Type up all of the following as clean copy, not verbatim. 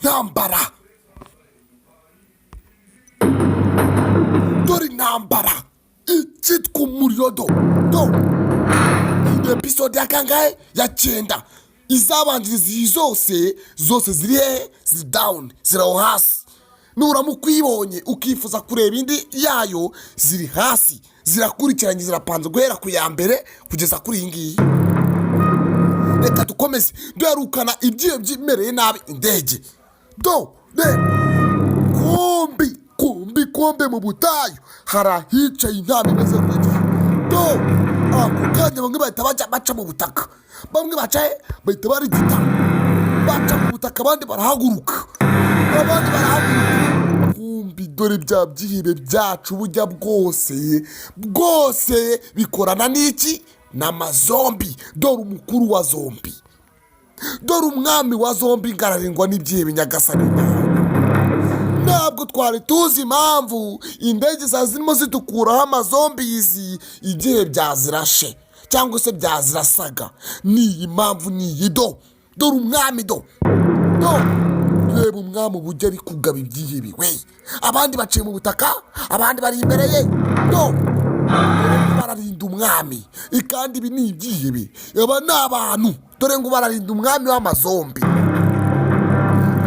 intambara, dore intambara icyitwa umuriro. Do episode ya kangahe? Ya 9. izabanjiriza iyi zose ziri hehe? Ziri down, ziri aho hasi. Nuramuka uyibonye ukifuza kureba indi yayo, ziri hasi, zirakurikiranye, zirapanze guhera ku ya mbere kugeza kuri iyi ngiyi. Reka dukomeze duherukana ibyiyo byimereye nabi indege. Kombe mu butayu hari ahicaye intama imeze nk'igi. Ako kanya bamwe bahita baca mu butaka, bamwe bahita barigita baca mu butaka, abandi barahaguruka. Kumbi dore bya byihebe byacu bujya bwose bikorana n'iki? N'amazombi. Dore umukuru wa zombi, dore umwami wa zombi ngararindwa n'ibyihebe nyagasani. Ntabwo twari tuzi impamvu indege zirimo zidukuraho amazombi izi igihe byazirashe cyangwa se byazirasaga. Niyi mpamvu niyi. Dore umwami. Reba umwami uburyo ari kugaba ibyihebe we. Abandi baciye mu butaka, abandi bari imbere ye. Bararinda umwami, kandi ibi ni ibyihebe, aba ni abantu. Dore ngo bararinda umwami w'amazombi.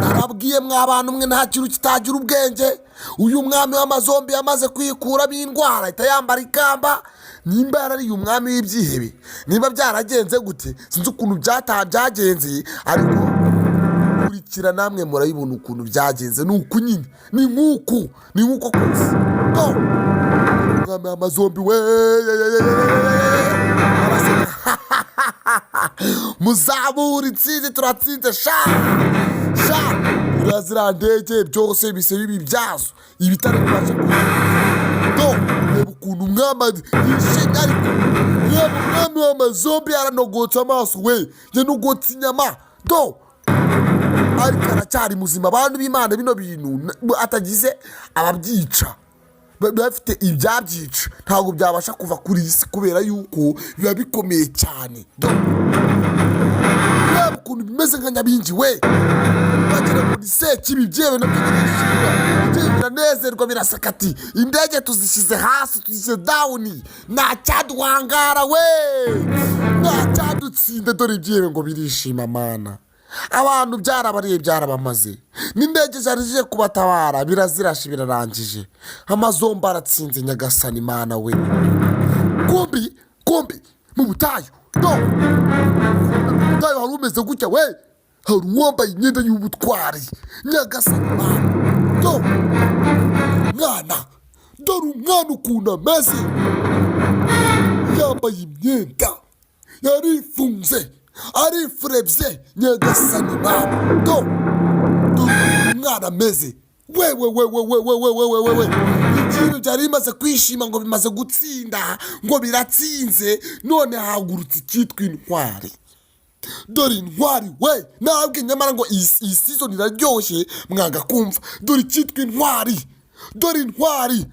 Narabwiye mw'abantu mwe nta kintu kitagira ubwenge. Uyu mwami w'amazombi yamaze kwikuramo indwara, ahita yambara ikamba. Nimba yarariye umwami w'ibyihebe, niba byaragenze gute sinzi ukuntu byagenze, ariko kurikira namwe murayibona ukuntu byagenze. Ni uku nyine, ni nk'uko kose. Umwami w'amazombi we muzabura intsinzi, turatsinze urazira ndege byose bise bibi byazo ibitari kubasha reba ukuntu umwami yishimye, ariko reba umwami w'amazombi yaranogotse amaso we, yanogotse inyama. Ariko aracyari muzima. Abantu b'Imana bino bintu atagize ababyica, bafite ibyabyica, ntabwo byabasha kuva kuri isi kubera yuko biba bikomeye cyane. Reba ukuntu bimeze nka nyabingi we, bagira ngo ni sekibi byewe nabyo birishimira, biranezerwa, birasaka ati indege tuzishyize hasi, tuzishyize down, nta cyaduhangara we, nta cyadutsinda. Dore ibyewe ngo birishima mana. Abantu byarabariye byarabamaze, n'indege zari zije kubatabara birazirashe birarangije. Amazombi aratsinze nyagasani Imana we. Kumbi mu butayu. Hari umeze gutya we, hari uwambaye imyenda y'ubutwari nyagasani Imana. Dore umwana ukuntu ameze, yambaye imyenda, yarifunze, arifurebye nyagasani Imana. Dore umwana ameze we. Ikintu byari bimaze kwishima ngo bimaze gutsinda, ngo biratsinze, none hahagurutse icyitwa intwari. Dore intwari we, nabwe nyamara ngo iyi season iraryoshye mwanga kumva. Dore icyitwa intwari, dore intwari.